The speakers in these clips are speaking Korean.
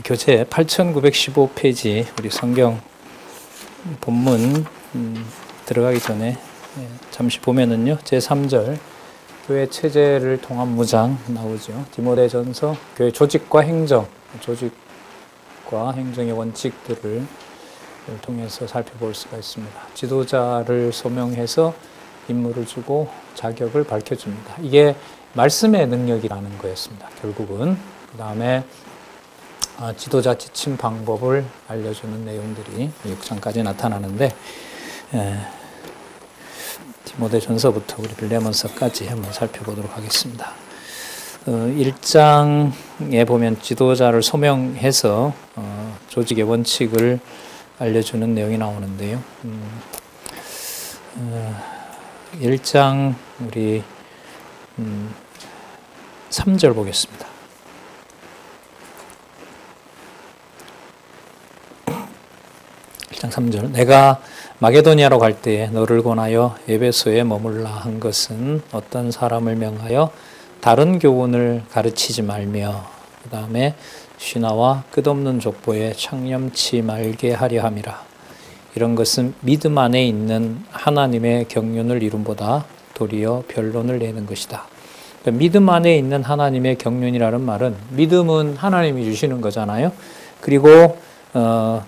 교재 8915페이지 우리 성경 본문 들어가기 전에 잠시 보면은요, 제3절 교회 체제를 통한 무장 나오죠. 디모데전서 교회 조직과 행정의 원칙들을 통해서 살펴볼 수가 있습니다. 지도자를 소명해서 임무를 주고 자격을 밝혀줍니다. 이게 말씀의 능력이라는 거였습니다. 결국은 그 다음에 지도자 지침 방법을 알려주는 내용들이 6장까지 나타나는데, 디모데전서부터 우리 빌레몬서까지 한번 살펴보도록 하겠습니다. 1장에 보면 지도자를 소명해서 조직의 원칙을 알려주는 내용이 나오는데요. 1장 우리 3절 보겠습니다. 1장 3절. 내가 마게도니아로 갈 때에 너를 권하여 에베소에 머물라 한 것은 어떤 사람을 명하여 다른 교훈을 가르치지 말며, 그 다음에 신화와 끝없는 족보에 창념치 말게 하려 함이라. 이런 것은 믿음 안에 있는 하나님의 경륜을 이룸보다 도리어 변론을 내는 것이다. 그러니까 믿음 안에 있는 하나님의 경륜이라는 말은, 믿음은 하나님이 주시는 거잖아요. 그리고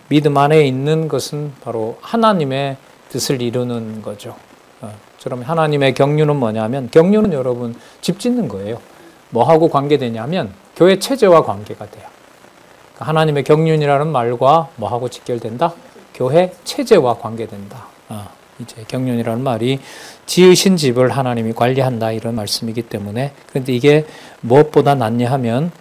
믿음 안에 있는 것은 바로 하나님의 뜻을 이루는 거죠. 그러면 하나님의 경륜은 뭐냐면, 경륜은 여러분 집 짓는 거예요. 뭐하고 관계되냐면 교회 체제와 관계가 돼요. 그러니까 하나님의 경륜이라는 말과 뭐하고 직결된다? 교회 체제와 관계된다. 이제 경륜이라는 말이 지으신 집을 하나님이 관리한다, 이런 말씀이기 때문에. 그런데 이게 무엇보다 낫냐 하면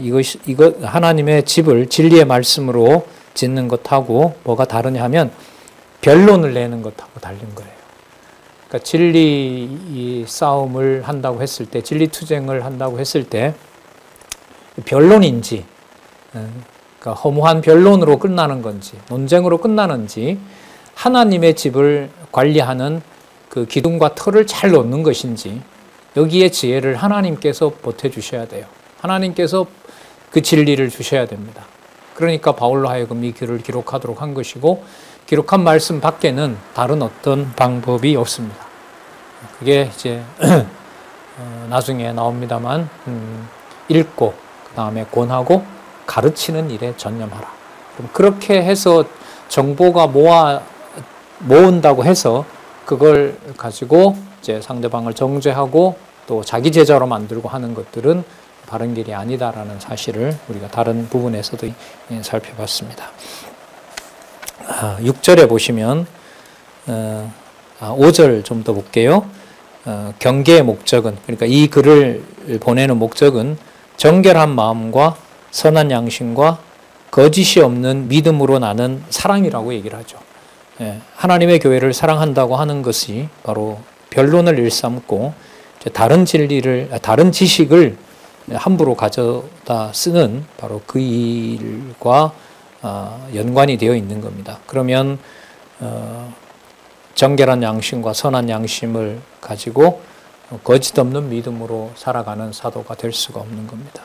이거 하나님의 집을 진리의 말씀으로 짓는 것하고 뭐가 다르냐 하면 변론을 내는 것하고 다른 거예요. 그러니까 진리 싸움을 한다고 했을 때, 진리 투쟁을 한다고 했을 때 변론인지, 그러니까 허무한 변론으로 끝나는 건지, 논쟁으로 끝나는지, 하나님의 집을 관리하는 그 기둥과 틀을 잘 놓는 것인지, 여기에 지혜를 하나님께서 보태주셔야 돼요. 하나님께서 그 진리를 주셔야 됩니다. 그러니까 바울로 하여금 이 글을 기록하도록 한 것이고, 기록한 말씀 밖에는 다른 어떤 방법이 없습니다. 그게 이제 나중에 나옵니다만, 읽고 그 다음에 권하고 가르치는 일에 전념하라. 그럼 그렇게 해서 정보가 모은다고 해서 그걸 가지고 이제 상대방을 정죄하고 또 자기 제자로 만들고 하는 것들은 바른 길이 아니다라는 사실을 우리가 다른 부분에서도 살펴봤습니다. 6절에 보시면 5절 좀 더 볼게요. 경계의 목적은, 그러니까 이 글을 보내는 목적은 정결한 마음과 선한 양심과 거짓이 없는 믿음으로 나는 사랑이라고 얘기를 하죠. 하나님의 교회를 사랑한다고 하는 것이 바로 변론을 일삼고 다른 지식을 함부로 가져다 쓰는 바로 그 일과 연관이 되어 있는 겁니다. 그러면 정결한 양심과 선한 양심을 가지고 거짓 없는 믿음으로 살아가는 사도가 될 수가 없는 겁니다.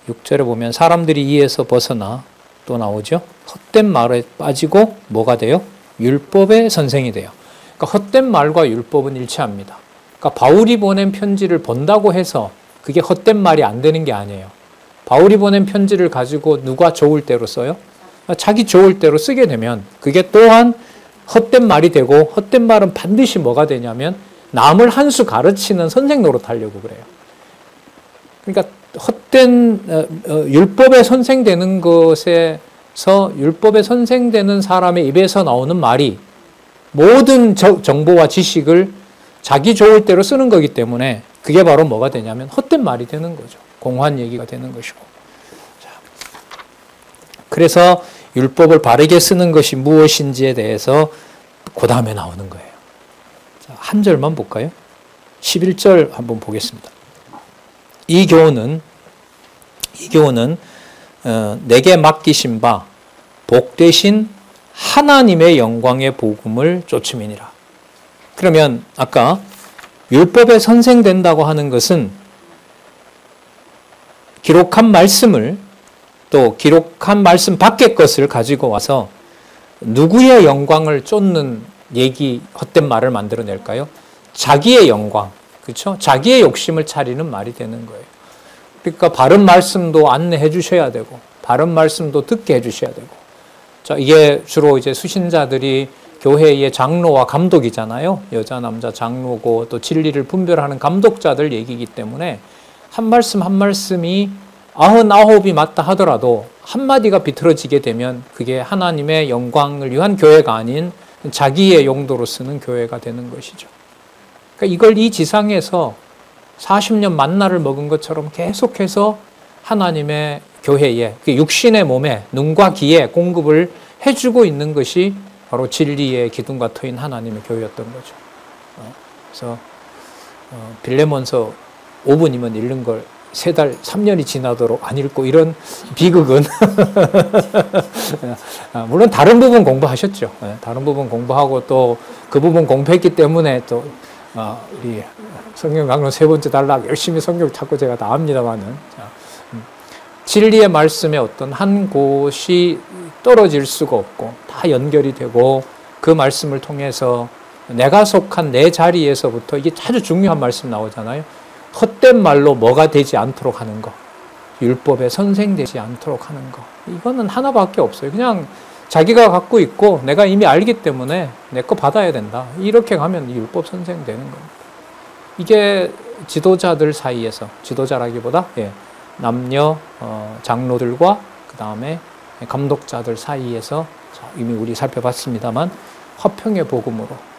6절에 보면 사람들이 이에서 벗어나 또 나오죠. 헛된 말에 빠지고 뭐가 돼요? 율법의 선생이 돼요. 그러니까 헛된 말과 율법은 일치합니다. 그러니까 바울이 보낸 편지를 본다고 해서 그게 헛된 말이 안 되는 게 아니에요. 바울이 보낸 편지를 가지고 누가 좋을 대로 써요? 자기 좋을 대로 쓰게 되면 그게 또한 헛된 말이 되고, 헛된 말은 반드시 뭐가 되냐면 남을 한 수 가르치는 선생 노릇하려고 그래요. 그러니까 헛된 율법의 선생되는 것에서, 율법의 선생되는 사람의 입에서 나오는 말이 모든 정보와 지식을 자기 좋을 대로 쓰는 거기 때문에 그게 바로 뭐가 되냐면 헛된 말이 되는 거죠. 공허한 얘기가 되는 것이고. 그래서 율법을 바르게 쓰는 것이 무엇인지에 대해서 그 다음에 나오는 거예요. 한 절만 볼까요? 11절 한번 보겠습니다. 이 교훈은 내게 맡기신 바 복되신 하나님의 영광의 복음을 쫓음이니라. 그러면 아까 율법에 선생된다고 하는 것은 기록한 말씀을 또 기록한 말씀 밖의 것을 가지고 와서 누구의 영광을 쫓는 얘기, 헛된 말을 만들어낼까요? 자기의 영광, 그렇죠? 자기의 욕심을 차리는 말이 되는 거예요. 그러니까 바른 말씀도 안내해 주셔야 되고, 바른 말씀도 듣게 해 주셔야 되고. 자, 이게 주로 이제 수신자들이 교회의 장로와 감독이잖아요. 여자, 남자 장로고 또 진리를 분별하는 감독자들 얘기이기 때문에 한 말씀 한 말씀이 99이 맞다 하더라도 한마디가 비틀어지게 되면 그게 하나님의 영광을 위한 교회가 아닌 자기의 용도로 쓰는 교회가 되는 것이죠. 그러니까 이걸 이 지상에서 40년 만나를 먹은 것처럼 계속해서 하나님의 교회에, 육신의 몸에, 눈과 귀에 공급을 해주고 있는 것이 바로 진리의 기둥과 터인 하나님의 교회였던 거죠. 그래서 빌레몬서 5분이면 읽는 걸 3달, 3년이 지나도록 안 읽고 이런 비극은 물론 다른 부분 공부하셨죠. 다른 부분 공부하고 또 그 부분 공부했기 때문에 또 우리 성경 강론 3번째 단락 열심히 성경 찾고 제가 다 합니다만은 진리의 말씀에 어떤 한 곳이 떨어질 수가 없고 다 연결이 되고 그 말씀을 통해서 내가 속한 내 자리에서부터 이게 아주 중요한 말씀 나오잖아요. 헛된 말로 뭐가 되지 않도록 하는 거, 율법에 선생되지 않도록 하는 거, 이거는 하나밖에 없어요. 그냥 자기가 갖고 있고 내가 이미 알기 때문에 내 거 받아야 된다. 이렇게 가면 율법 선생되는 겁니다. 이게 지도자들 사이에서, 지도자라기보다 남녀 장로들과 그 다음에 감독자들 사이에서 이미 우리 살펴봤습니다만 화평의 복음으로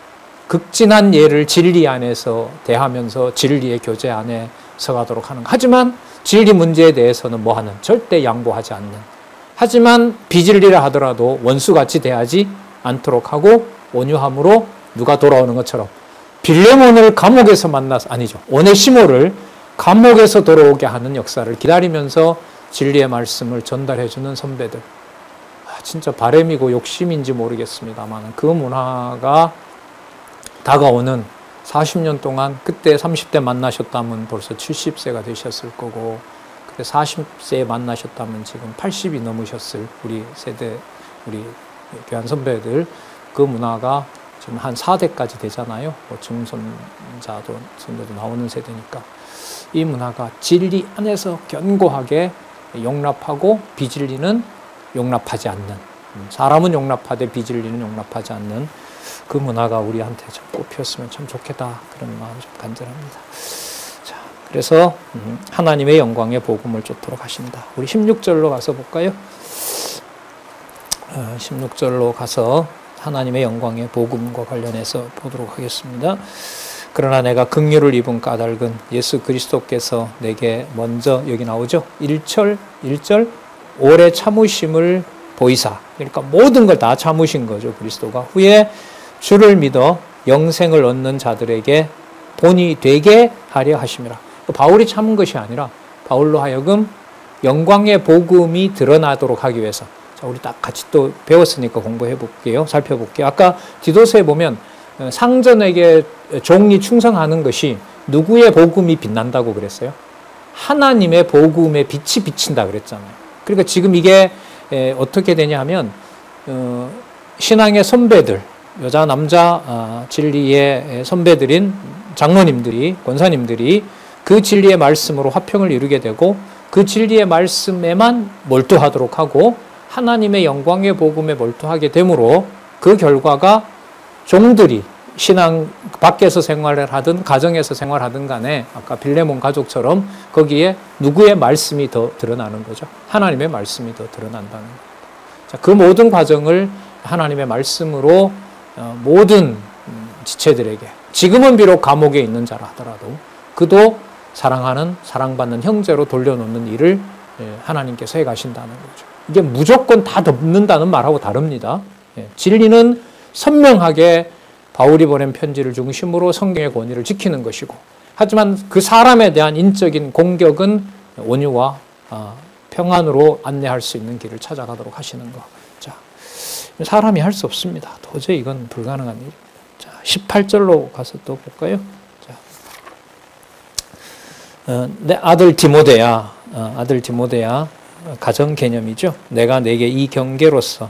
극진한 예를 진리 안에서 대하면서 진리의 교제 안에 서가도록 하는 거. 하지만 진리 문제에 대해서는 뭐하는? 절대 양보하지 않는. 하지만 비진리라 하더라도 원수같이 대하지 않도록 하고 온유함으로 누가 돌아오는 것처럼 빌레몬을 감옥에서 만나서, 아니죠, 오네시모를 감옥에서 돌아오게 하는 역사를 기다리면서 진리의 말씀을 전달해주는 선배들. 진짜 바램이고 욕심인지 모르겠습니다만 그 문화가 다가오는 40년 동안, 그때 30대 만나셨다면 벌써 70세가 되셨을 거고, 그때 40세에 만나셨다면 지금 80이 넘으셨을 우리 세대, 우리 교환 선배들, 그 문화가 지금 한 4대까지 되잖아요. 뭐 중선자도, 선배도 나오는 세대니까. 이 문화가 진리 안에서 견고하게 용납하고 비진리는 용납하지 않는, 사람은 용납하되 비진리는 용납하지 않는 그 문화가 우리한테 좀 꽃피었으면 참 좋겠다, 그런 마음이 좀 간절합니다. 자, 그래서 하나님의 영광의 복음을 쫓도록 하신다. 우리 16절로 가서 볼까요? 16절로 가서 하나님의 영광의 복음과 관련해서 보도록 하겠습니다. 그러나 내가 긍휼을 입은 까닭은 예수 그리스도께서 내게 먼저, 여기 나오죠? 1절 오래 참으심을 보이사. 그러니까 모든 걸 다 참으신 거죠, 그리스도가. 후에 주를 믿어 영생을 얻는 자들에게 본이 되게 하려 하심이라. 바울이 참은 것이 아니라 바울로 하여금 영광의 복음이 드러나도록 하기 위해서. 자, 우리 딱 같이 또 배웠으니까 공부해 볼게요. 살펴볼게요. 아까 디도서에 보면 상전에게 종이 충성하는 것이 누구의 복음이 빛난다고 그랬어요? 하나님의 복음의 빛이 비친다 그랬잖아요. 그러니까 지금 이게 어떻게 되냐 하면 신앙의 선배들, 여자 남자 진리의 선배들인 장로님들이, 권사님들이 그 진리의 말씀으로 화평을 이루게 되고 그 진리의 말씀에만 몰두하도록 하고 하나님의 영광의 복음에 몰두하게 되므로 그 결과가 종들이 신앙 밖에서 생활을 하든 가정에서 생활하든 간에 아까 빌레몬 가족처럼 거기에 누구의 말씀이 더 드러나는 거죠. 하나님의 말씀이 더 드러난다는 겁니다. 자, 그 모든 과정을 하나님의 말씀으로 모든 지체들에게, 지금은 비록 감옥에 있는 자라 하더라도 그도 사랑하는, 사랑받는 형제로 돌려놓는 일을 하나님께서 해가신다는 거죠. 이게 무조건 다 덮는다는 말하고 다릅니다. 진리는 선명하게 바울이 보낸 편지를 중심으로 성경의 권위를 지키는 것이고, 하지만 그 사람에 대한 인적인 공격은 온유와 평안으로 안내할 수 있는 길을 찾아가도록 하시는 것. 자, 사람이 할 수 없습니다. 도저히 이건 불가능한 일입니다. 자, 18절로 가서 또 볼까요? 자, 내 아들 디모데야, 가정 개념이죠. 내가 내게 이 경계로서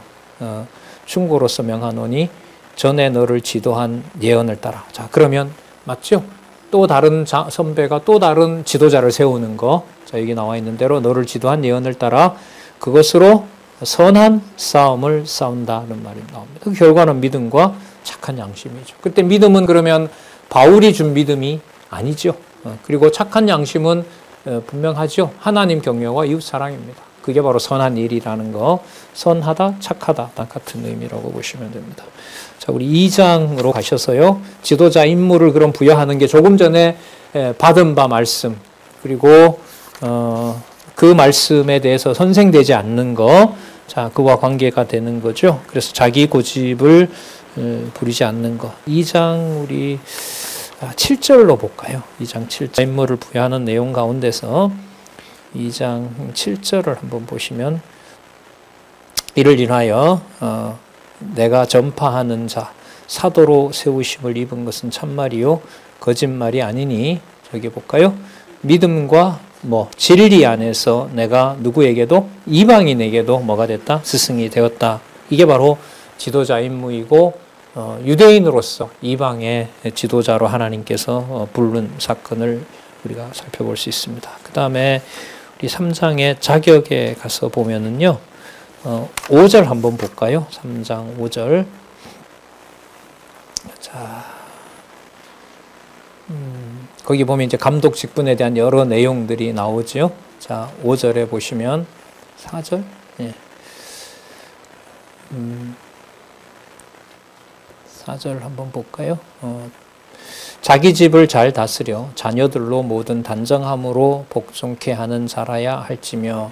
충고로서 명하노니 전에 너를 지도한 예언을 따라. 자, 그러면 맞죠? 또 다른 선배가 또 다른 지도자를 세우는 거. 자, 여기 나와 있는 대로 너를 지도한 예언을 따라 그것으로 선한 싸움을 싸운다는 말이 나옵니다. 그 결과는 믿음과 착한 양심이죠. 그때 믿음은 그러면 바울이 준 믿음이 아니죠. 그리고 착한 양심은 분명하죠. 하나님 경외와 이웃 사랑입니다. 그게 바로 선한 일이라는 거. 선하다, 착하다 같은 의미라고 보시면 됩니다. 자, 우리 2장으로 가셔서요. 지도자 임무를 그럼 부여하는 게 조금 전에 받은 바 말씀, 그리고 그 말씀에 대해서 선생되지 않는 거, 자, 그와 관계가 되는 거죠. 그래서 자기 고집을 부리지 않는 거. 2장 우리 7절로 볼까요? 2장 7절 임무를 부여하는 내용 가운데서 2장 7절을 한번 보시면 이를 인하여 내가 전파하는 자 사도로 세우심을 입은 것은 참말이요 거짓말이 아니니 저기 볼까요? 믿음과 진리 안에서 내가 누구에게도 이방인에게도 뭐가 됐다? 스승이 되었다. 이게 바로 지도자 임무이고 유대인으로서 이방의 지도자로 하나님께서 부른 사건을 우리가 살펴볼 수 있습니다. 그 다음에 우리 3장의 자격에 가서 보면은요, 5절 한번 볼까요? 3장 5절. 자, 거기 보면 이제 감독 직분에 대한 여러 내용들이 나오죠. 자, 5절에 보시면 4절. 예. 4절 한번 볼까요? 자기 집을 잘 다스려 자녀들로 모든 단정함으로 복종케 하는 자라야 할지며,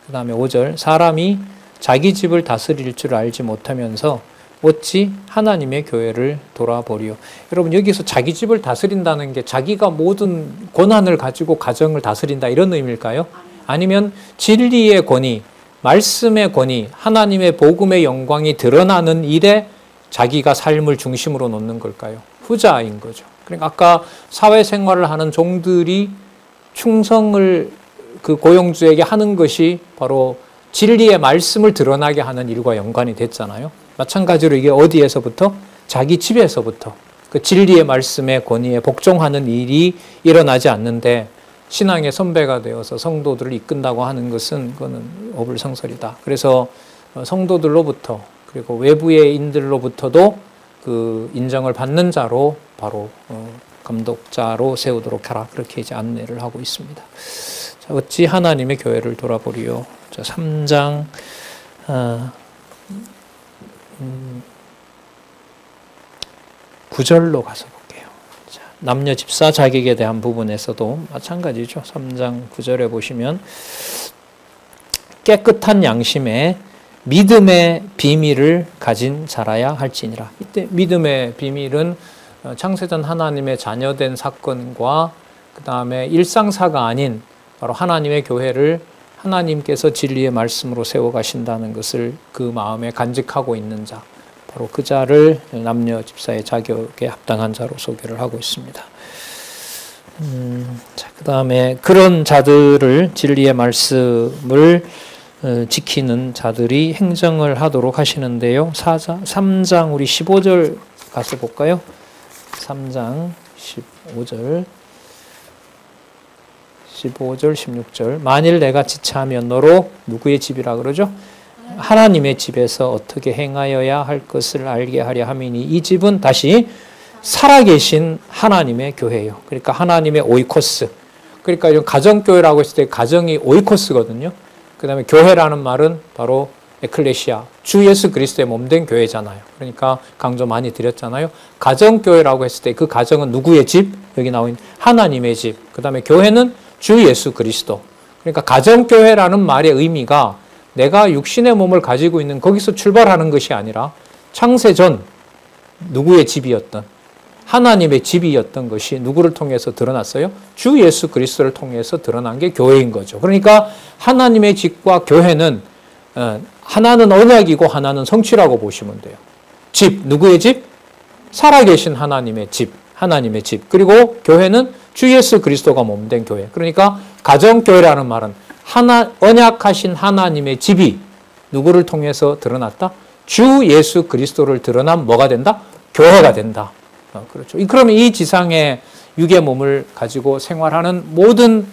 그 다음에 5절 사람이 자기 집을 다스릴 줄 알지 못하면서 어찌 하나님의 교회를 돌아보리요. 여러분, 여기서 자기 집을 다스린다는 게 자기가 모든 권한을 가지고 가정을 다스린다 이런 의미일까요? 아니면 진리의 권위, 말씀의 권위, 하나님의 복음의 영광이 드러나는 일에 자기가 삶을 중심으로 놓는 걸까요? 후자인 거죠. 그러니까 아까 사회생활을 하는 종들이 충성을 그 고용주에게 하는 것이 바로 진리의 말씀을 드러나게 하는 일과 연관이 됐잖아요. 마찬가지로 이게 어디에서부터? 자기 집에서부터 그 진리의 말씀의 권위에 복종하는 일이 일어나지 않는데 신앙의 선배가 되어서 성도들을 이끈다고 하는 것은 그거는 어불성설이다. 그래서 성도들로부터 그리고 외부의 인들로부터도 그 인정을 받는 자로 바로 감독자로 세우도록 하라. 그렇게 이제 안내를 하고 있습니다. 자, 어찌 하나님의 교회를 돌아보리요. 자, 3장 9절로 가서 볼게요. 자, 남녀 집사 자격에 대한 부분에서도 마찬가지죠. 3장 9절에 보시면 깨끗한 양심에 믿음의 비밀을 가진 자라야 할지니라. 이때 믿음의 비밀은 창세전 하나님의 자녀된 사건과 그 다음에 일상사가 아닌 바로 하나님의 교회를 하나님께서 진리의 말씀으로 세워가신다는 것을 그 마음에 간직하고 있는 자, 바로 그 자를 남녀 집사의 자격에 합당한 자로 소개를 하고 있습니다. 자, 그 다음에 그런 자들을 진리의 말씀을 지키는 자들이 행정을 하도록 하시는데요. 3장 우리 15절 가서 볼까요? 3장 15절 16절 만일 내가 지체하면 너로 누구의 집이라 그러죠? 하나님의 집에서 어떻게 행하여야 할 것을 알게 하려 함이니 이 집은 다시 살아계신 하나님의 교회예요. 그러니까 하나님의 오이코스. 그러니까 이런 가정교회라고 했을 때 가정이 오이코스거든요. 그 다음에 교회라는 말은 바로 에클레시아, 주 예수 그리스도의 몸된 교회잖아요. 그러니까 강조 많이 드렸잖아요. 가정교회라고 했을 때 그 가정은 누구의 집? 여기 나온 하나님의 집. 그 다음에 교회는 주 예수 그리스도. 그러니까 가정교회라는 말의 의미가 내가 육신의 몸을 가지고 있는 거기서 출발하는 것이 아니라 창세전 누구의 집이었던 하나님의 집이었던 것이 누구를 통해서 드러났어요? 주 예수 그리스도를 통해서 드러난 게 교회인 거죠. 그러니까 하나님의 집과 교회는 하나는 언약이고 하나는 성취라고 보시면 돼요. 집, 누구의 집? 살아계신 하나님의 집, 하나님의 집. 그리고 교회는 주 예수 그리스도가 몸된 교회. 그러니까 가정교회라는 말은 언약하신 하나님의 집이 누구를 통해서 드러났다? 주 예수 그리스도를 드러난 뭐가 된다? 교회가 된다. 그렇죠. 그러면 이 지상에 육의 몸을 가지고 생활하는 모든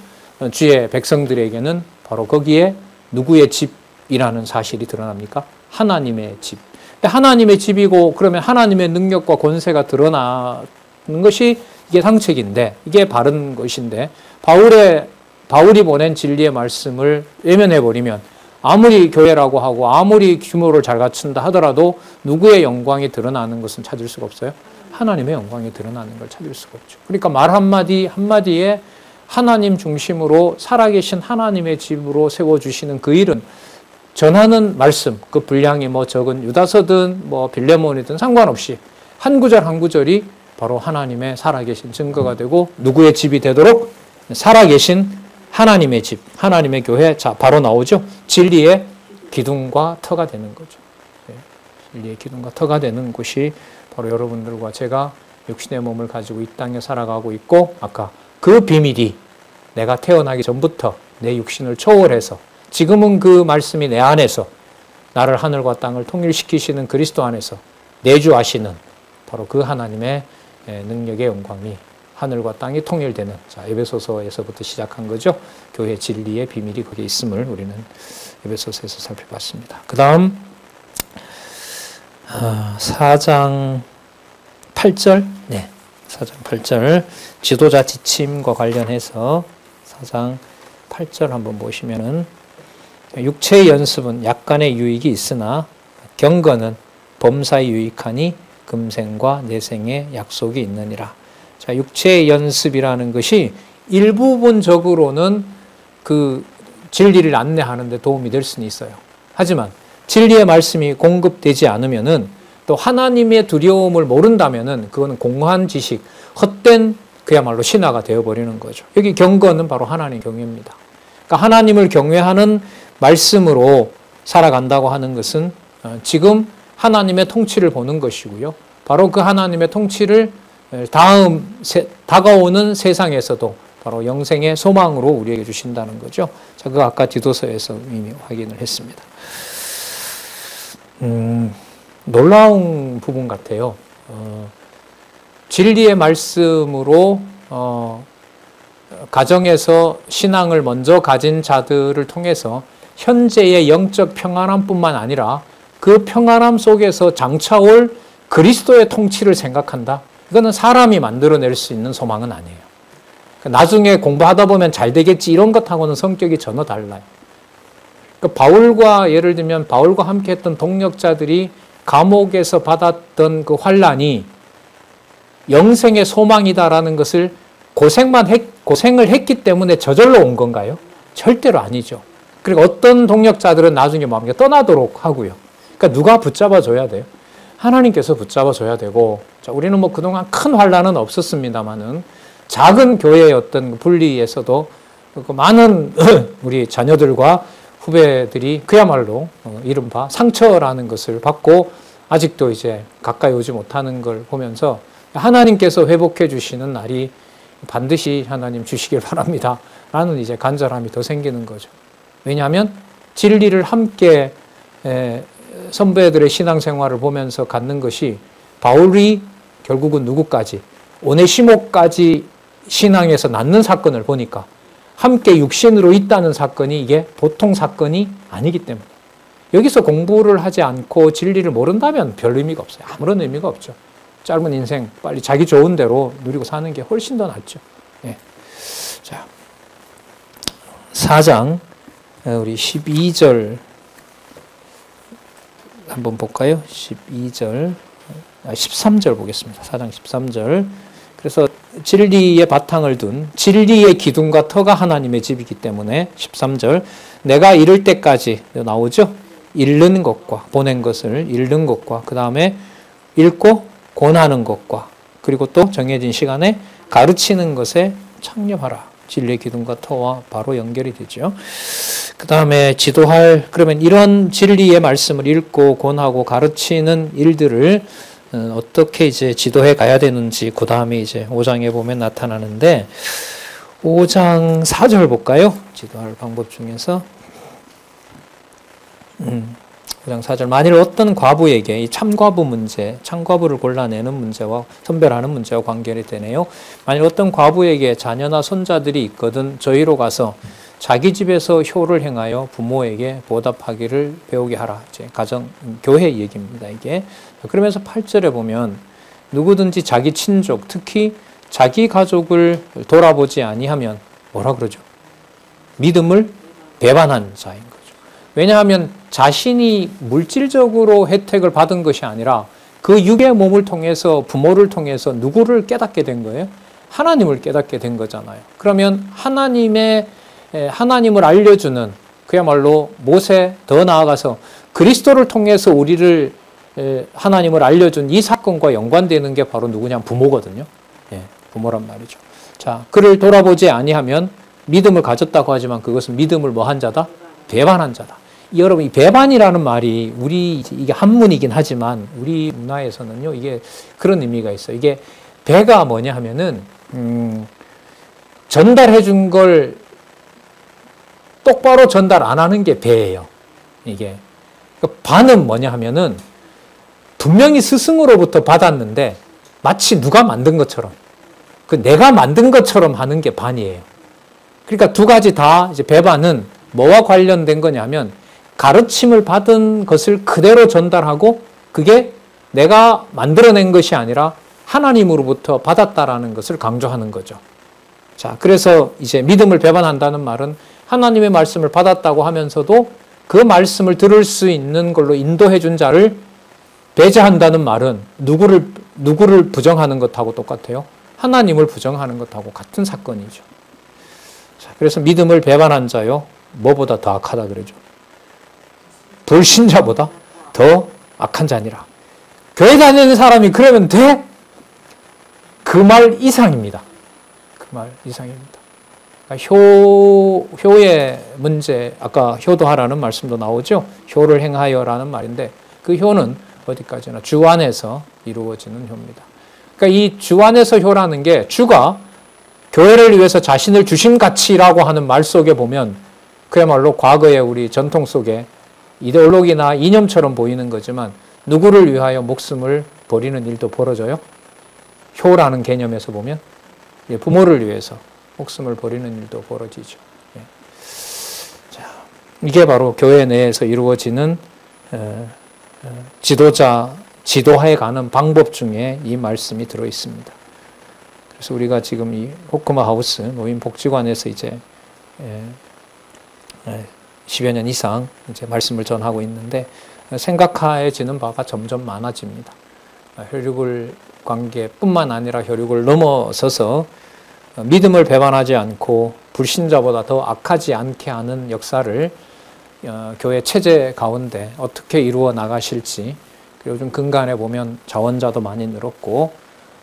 주의 백성들에게는 바로 거기에 누구의 집이라는 사실이 드러납니까? 하나님의 집. 하나님의 집이고 그러면 하나님의 능력과 권세가 드러나는 것이 이게 상책인데 이게 바른 것인데 바울이 보낸 진리의 말씀을 외면해버리면 아무리 교회라고 하고 아무리 규모를 잘 갖춘다 하더라도 누구의 영광이 드러나는 것은 찾을 수가 없어요. 하나님의 영광이 드러나는 걸 찾을 수가 없죠. 그러니까 말 한마디 한마디에 하나님 중심으로 살아계신 하나님의 집으로 세워주시는 그 일은 전하는 말씀, 그 분량이 뭐 적은 유다서든 뭐 빌레몬이든 상관없이 한 구절 한 구절이 바로 하나님의 살아계신 증거가 되고 누구의 집이 되도록 살아계신 하나님의 집, 하나님의 교회, 자 바로 나오죠. 진리의 기둥과 터가 되는 거죠. 진리의 기둥과 터가 되는 곳이 바로 여러분들과 제가 육신의 몸을 가지고 이 땅에 살아가고 있고 아까 그 비밀이 내가 태어나기 전부터 내 육신을 초월해서 지금은 그 말씀이 내 안에서 나를 하늘과 땅을 통일시키시는 그리스도 안에서 내주하시는 바로 그 하나님의 능력의 영광이 하늘과 땅이 통일되는 자 에베소서에서부터 시작한 거죠. 교회 진리의 비밀이 거기에 있음을 우리는 에베소서에서 살펴봤습니다. 그 다음 4장 8절 4장 8절 지도자 지침과 관련해서 4장 8절 한번 보시면은 육체의 연습은 약간의 유익이 있으나 경건은 범사에 유익하니 금생과 내생에 약속이 있느니라. 자, 육체의 연습이라는 것이 일부분적으로는 그 진리를 안내하는 데 도움이 될 수는 있어요. 하지만 진리의 말씀이 공급되지 않으면은 또 하나님의 두려움을 모른다면은 그거는 공허한 지식, 헛된 그야말로 신화가 되어버리는 거죠. 여기 경건은 바로 하나님 경외입니다. 그러니까 하나님을 경외하는 말씀으로 살아간다고 하는 것은 지금 하나님의 통치를 보는 것이고요. 바로 그 하나님의 통치를 다가오는 세상에서도 바로 영생의 소망으로 우리에게 주신다는 거죠. 자, 그거 아까 디도서에서 이미 확인을 했습니다. 놀라운 부분 같아요. 진리의 말씀으로 가정에서 신앙을 먼저 가진 자들을 통해서 현재의 영적 평안함뿐만 아니라 그 평안함 속에서 장차올 그리스도의 통치를 생각한다. 이거는 사람이 만들어낼 수 있는 소망은 아니에요. 나중에 공부하다 보면 잘 되겠지 이런 것하고는 성격이 전혀 달라요. 바울과 예를 들면 바울과 함께 했던 동력자들이 감옥에서 받았던 그 환난이 영생의 소망이다라는 것을 고생을 했기 때문에 저절로 온 건가요? 절대로 아니죠. 그리고 어떤 동력자들은 나중에 마음에 떠나도록 하고요. 그러니까 누가 붙잡아 줘야 돼요? 하나님께서 붙잡아 줘야 되고, 자, 우리는 뭐 그동안 큰 환난은 없었습니다만은 작은 교회의 어떤 분리에서도 많은 우리 자녀들과 후배들이 그야말로 이른바 상처라는 것을 받고 아직도 이제 가까이 오지 못하는 걸 보면서 하나님께서 회복해 주시는 날이 반드시 하나님 주시길 바랍니다. 라는 이제 간절함이 더 생기는 거죠. 왜냐하면 진리를 함께 선배들의 신앙생활을 보면서 갖는 것이 바울이 결국은 누구까지 오네시모까지 신앙에서 낳는 사건을 보니까 함께 육신으로 있다는 사건이 이게 보통 사건이 아니기 때문에 여기서 공부를 하지 않고 진리를 모른다면 별 의미가 없어요. 아무런 의미가 없죠. 짧은 인생 빨리 자기 좋은 대로 누리고 사는 게 훨씬 더 낫죠. 예. 자, 4장 우리 12절 한번 볼까요? 13절 보겠습니다. 4장 13절. 그래서 진리의 바탕을 둔 진리의 기둥과 터가 하나님의 집이기 때문에 13절 내가 이를 때까지 나오죠. 읽는 것과 보낸 것을 읽는 것과 그 다음에 읽고 권하는 것과 그리고 또 정해진 시간에 가르치는 것에 창념하라. 진리의 기둥과 터와 바로 연결이 되죠. 그 다음에 지도할 그러면 이런 진리의 말씀을 읽고 권하고 가르치는 일들을 어떻게 이제 지도해 가야 되는지 그 다음에 이제 5장에 보면 나타나는데 5장 4절 볼까요? 지도할 방법 중에서 5장 4절 만일 어떤 과부에게 이 참과부 문제, 참과부를 골라내는 문제와 선별하는 문제와 관계가 되네요. 만일 어떤 과부에게 자녀나 손자들이 있거든 저희로 가서 자기 집에서 효를 행하여 부모에게 보답하기를 배우게 하라. 이제 가정, 교회 얘기입니다, 이게. 그러면서 8절에 보면 누구든지 자기 친족, 특히 자기 가족을 돌아보지 아니하면 뭐라 그러죠? 믿음을 배반한 자인 거죠. 왜냐하면 자신이 물질적으로 혜택을 받은 것이 아니라 그 육의 몸을 통해서 부모를 통해서 누구를 깨닫게 된 거예요? 하나님을 깨닫게 된 거잖아요. 그러면 하나님을 알려주는 그야말로 모세 더 나아가서 그리스도를 통해서 우리를 하나님을 알려준 이 사건과 연관되는 게 바로 누구냐? 부모거든요. 부모란 말이죠. 자, 그를 돌아보지 아니하면 믿음을 가졌다고 하지만 그것은 믿음을 뭐한 자다? 배반한 자다. 여러분, 이 배반이라는 말이 이게 한문이긴 하지만 우리 문화에서는요, 이게 그런 의미가 있어요. 이게 배가 뭐냐 하면은, 전달해 준 걸 똑바로 전달 안 하는 게 배예요. 이게. 반은 뭐냐 하면은, 분명히 스승으로부터 받았는데, 마치 누가 만든 것처럼, 내가 만든 것처럼 하는 게 반이에요. 그러니까 두 가지 다 이제 배반은 뭐와 관련된 거냐면, 가르침을 받은 것을 그대로 전달하고 그게 내가 만들어낸 것이 아니라 하나님으로부터 받았다라는 것을 강조하는 거죠. 자, 그래서 이제 믿음을 배반한다는 말은 하나님의 말씀을 받았다고 하면서도 그 말씀을 들을 수 있는 걸로 인도해 준 자를 배제한다는 말은 누구를 부정하는 것하고 똑같아요? 하나님을 부정하는 것하고 같은 사건이죠. 자, 그래서 믿음을 배반한 자요, 뭐보다 더 악하다 그러죠. 불신자보다 더 악한 자니라. 교회 다니는 사람이 그러면 돼? 그 말 이상입니다. 그 말 이상입니다. 그러니까 효의 문제, 아까 효도하라는 말씀도 나오죠. 효를 행하여라는 말인데 그 효는 어디까지나 주 안에서 이루어지는 효입니다. 그러니까 이 주 안에서 효라는 게 주가 교회를 위해서 자신을 주심같이라고 하는 말 속에 보면 그야말로 과거의 우리 전통 속에 이데올로기나 이념처럼 보이는 거지만 누구를 위하여 목숨을 버리는 일도 벌어져요? 효라는 개념에서 보면 부모를 위해서 목숨을 버리는 일도 벌어지죠. 자, 이게 바로 교회 내에서 이루어지는 지도해 가는 방법 중에 이 말씀이 들어 있습니다. 그래서 우리가 지금 이 호크마 하우스 노인 복지관에서 이제 10여 년 이상 이제 말씀을 전하고 있는데 생각해지는 바가 점점 많아집니다. 혈육을 관계뿐만 아니라 혈육을 넘어서서 믿음을 배반하지 않고 불신자보다 더 악하지 않게 하는 역사를 교회 체제 가운데 어떻게 이루어 나가실지, 그리고 요즘 근간에 보면 자원자도 많이 늘었고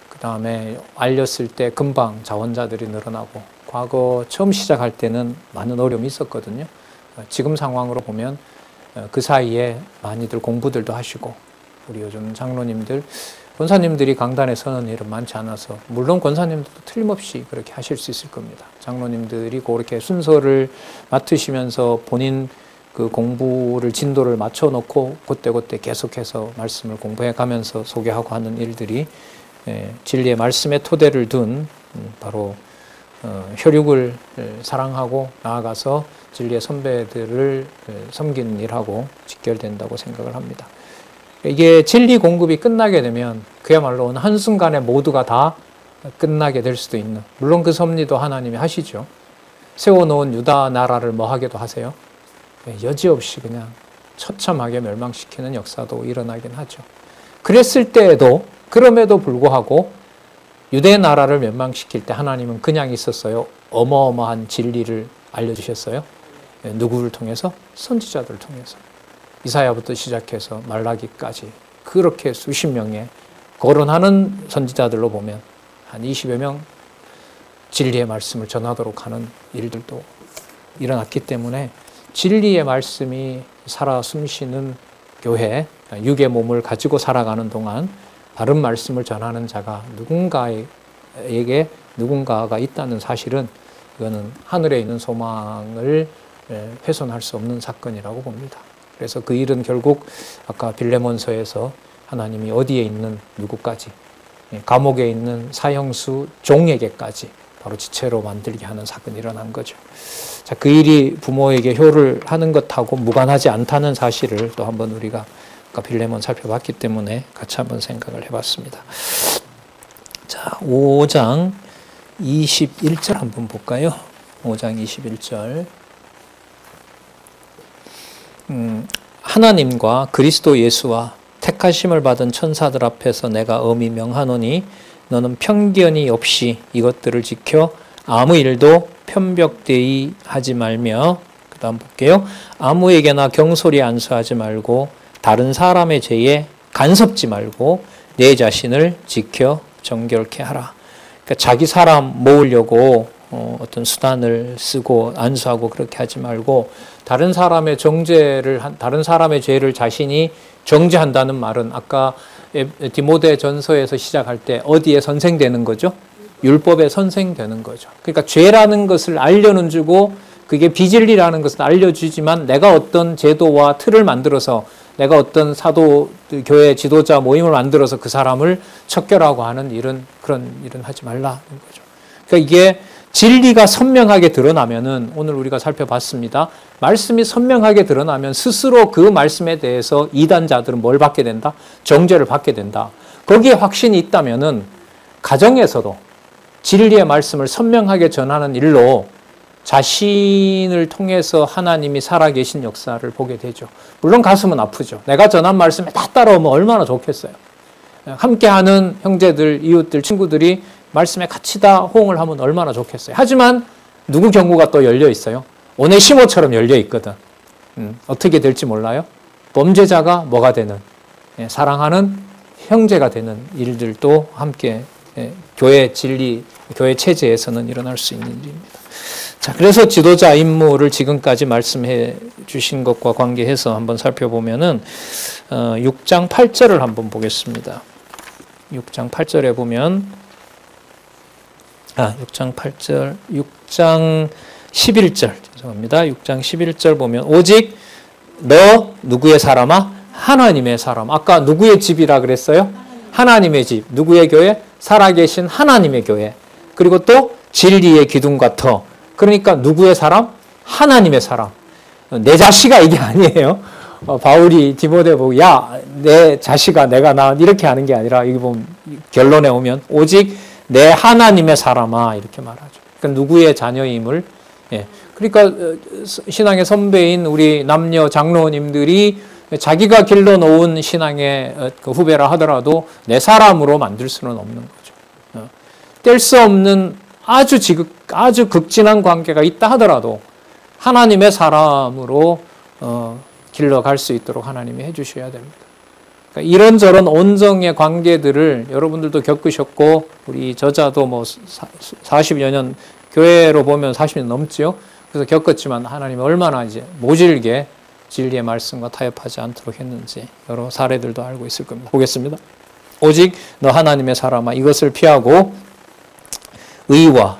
그 다음에 알렸을 때 금방 자원자들이 늘어나고, 과거 처음 시작할 때는 많은 어려움이 있었거든요. 지금 상황으로 보면 그 사이에 많이들 공부들도 하시고, 우리 요즘 장로님들, 권사님들이 강단에 서는 일은 많지 않아서, 물론 권사님들도 틀림없이 그렇게 하실 수 있을 겁니다. 장로님들이 그렇게 순서를 맡으시면서 본인 그 공부를 진도를 맞춰놓고 그때그때 계속해서 말씀을 공부해 가면서 소개하고 하는 일들이 진리의 말씀의 토대를 둔 바로 혈육을 사랑하고 나아가서 진리의 선배들을 섬기는 일하고 직결된다고 생각을 합니다. 이게 진리 공급이 끝나게 되면 그야말로 어느 한순간에 모두가 다 끝나게 될 수도 있는, 물론 그 섭리도 하나님이 하시죠. 세워놓은 유다 나라를 뭐하게도 하세요? 여지없이 그냥 처참하게 멸망시키는 역사도 일어나긴 하죠. 그랬을 때에도, 그럼에도 불구하고 유대 나라를 멸망시킬 때 하나님은 그냥 있었어요? 어마어마한 진리를 알려주셨어요? 누구를 통해서? 선지자들을 통해서. 이사야부터 시작해서 말라기까지 그렇게 수십 명의 거론하는 선지자들로 보면 한 20여 명 진리의 말씀을 전하도록 하는 일들도 일어났기 때문에 진리의 말씀이 살아 숨쉬는 교회, 육의 몸을 가지고 살아가는 동안 바른 말씀을 전하는 자가 누군가가 있다는 사실은 그거는 하늘에 있는 소망을 훼손할 수 없는 사건이라고 봅니다. 그래서 그 일은 결국 아까 빌레몬서에서 하나님이 어디에 있는 누구까지, 감옥에 있는 사형수 종에게까지 바로 지체로 만들게 하는 사건이 일어난 거죠. 자, 그 일이 부모에게 효를 하는 것하고 무관하지 않다는 사실을 또 한번 우리가 아까 빌레몬 살펴봤기 때문에 같이 한번 생각을 해봤습니다. 자, 5장 21절 한번 볼까요? 5장 21절. 하나님과 그리스도 예수와 택하심을 받은 천사들 앞에서 내가 엄히 명하노니 너는 편견이 없이 이것들을 지켜 아무 일도 편벽되이 하지 말며, 그 다음 볼게요. 아무에게나 경솔히 안수하지 말고 다른 사람의 죄에 간섭지 말고 내 자신을 지켜 정결케 하라. 그러니까 자기 사람 모으려고 어떤 수단을 쓰고 안수하고 그렇게 하지 말고 다른 사람의 다른 사람의 죄를 자신이 정죄한다는 말은 아까 디모데 전서에서 시작할 때 어디에 선생되는 거죠? 율법에 선생되는 거죠. 그러니까 죄라는 것을 알려는 주고 그게 비진리라는 것을 알려주지만 내가 어떤 제도와 틀을 만들어서 내가 어떤 사도 교회 지도자 모임을 만들어서 그 사람을 척결하고 하는 그런 일은 하지 말라는 거죠. 그러니까 이게 진리가 선명하게 드러나면은 오늘 우리가 살펴봤습니다. 말씀이 선명하게 드러나면 스스로 그 말씀에 대해서 이단자들은 뭘 받게 된다? 정죄를 받게 된다. 거기에 확신이 있다면은 가정에서도 진리의 말씀을 선명하게 전하는 일로 자신을 통해서 하나님이 살아계신 역사를 보게 되죠. 물론 가슴은 아프죠. 내가 전한 말씀에 다 따라오면 얼마나 좋겠어요. 함께하는 형제들, 이웃들, 친구들이 말씀에 같이 다 호응을 하면 얼마나 좋겠어요. 하지만 누구 경우가 또 열려 있어요? 오네시모처럼 열려 있거든. 어떻게 될지 몰라요. 범죄자가 뭐가 되는, 사랑하는 형제가 되는 일들도 함께 교회 진리, 교회 체제에서는 일어날 수 있는 일입니다. 자, 그래서 지도자 임무를 지금까지 말씀해 주신 것과 관계해서 한번 살펴보면은 6장 8절을 한번 보겠습니다. 6장 8절에 보면 6장 8절, 6장 11절, 죄송합니다. 6장 11절 보면 오직 너 누구의 사람아? 하나님의 사람. 아까 누구의 집이라 그랬어요? 하나님의 집. 누구의 교회? 살아계신 하나님의 교회. 그리고 또 진리의 기둥 같아. 그러니까 누구의 사람? 하나님의 사람. 내 자식아 이게 아니에요. 바울이 디모데 보고 야, 내 자식아 내가 낳은 이렇게 하는 게 아니라 이게 보면 결론에 오면 오직 내 하나님의 사람아 이렇게 말하죠. 그러니까 누구의 자녀임을 그러니까 신앙의 선배인 우리 남녀 장로님들이 자기가 길러놓은 신앙의 후배라 하더라도 내 사람으로 만들 수는 없는 거죠. 뗄 수 없는 아주 극진한 관계가 있다 하더라도 하나님의 사람으로 길러갈 수 있도록 하나님이 해주셔야 됩니다. 그러니까 이런저런 온정의 관계들을 여러분들도 겪으셨고 우리 저자도 뭐 40여 년 교회로 보면 40년 넘지요. 그래서 겪었지만 하나님이 얼마나 이제 모질게 진리의 말씀과 타협하지 않도록 했는지 여러 사례들도 알고 있을 겁니다. 보겠습니다. 오직 너 하나님의 사람아 이것을 피하고 의와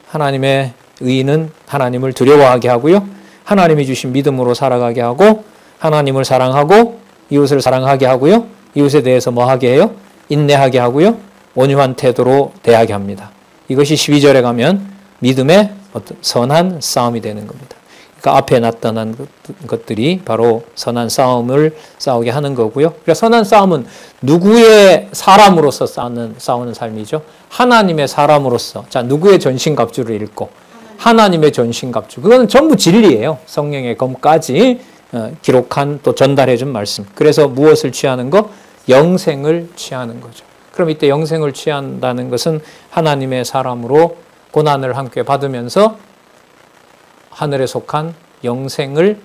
하나님의 의는 하나님을 두려워하게 하고요. 하나님이 주신 믿음으로 살아가게 하고 하나님을 사랑하고 이웃을 사랑하게 하고요. 이웃에 대해서 뭐 하게 해요? 인내하게 하고요. 온유한 태도로 대하게 합니다. 이것이 12절에 가면 믿음의 어떤 선한 싸움이 되는 겁니다. 그러니까 앞에 나타난 것들이 바로 선한 싸움을 싸우게 하는 거고요. 그러니까 선한 싸움은 누구의 사람으로서 싸우는 삶이죠. 하나님의 사람으로서. 자, 누구의 전신갑주를 읽고 하나님의 전신갑주. 그거는 전부 진리예요. 성령의 검까지 기록한 또 전달해준 말씀. 그래서 무엇을 취하는 거? 영생을 취하는 거죠. 그럼 이때 영생을 취한다는 것은 하나님의 사람으로 고난을 함께 받으면서 하늘에 속한 영생을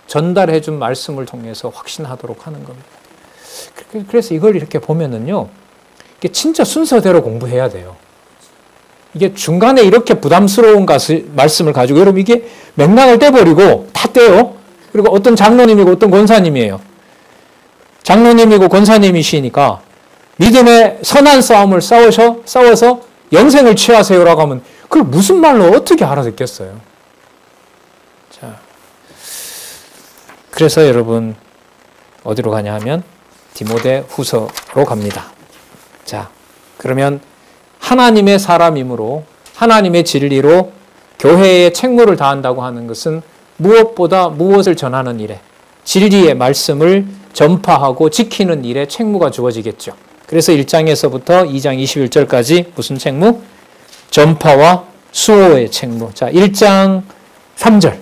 전달해준 말씀을 통해서 확신하도록 하는 겁니다. 그래서 이걸 이렇게 보면은요, 이게 진짜 순서대로 공부해야 돼요. 이게 중간에 이렇게 부담스러운 말씀을 가지고 여러분 이게 맥락을 떼버리고 다 떼요. 그리고 어떤 장로님이고 어떤 권사님이에요. 장로님이고 권사님이시니까 믿음의 선한 싸움을 싸워서 영생을 취하세요라고 하면 그걸 무슨 말로 어떻게 알아듣겠어요? 자, 그래서 여러분 어디로 가냐 하면 디모데 후서로 갑니다. 자, 그러면 하나님의 사람이므로 하나님의 진리로 교회의 책무를 다한다고 하는 것은 무엇보다 무엇을 전하는 일에 진리의 말씀을 전파하고 지키는 일에 책무가 주어지겠죠. 그래서 1장에서부터 2장 21절까지 무슨 책무? 전파와 수호의 책무. 자, 1장 3절.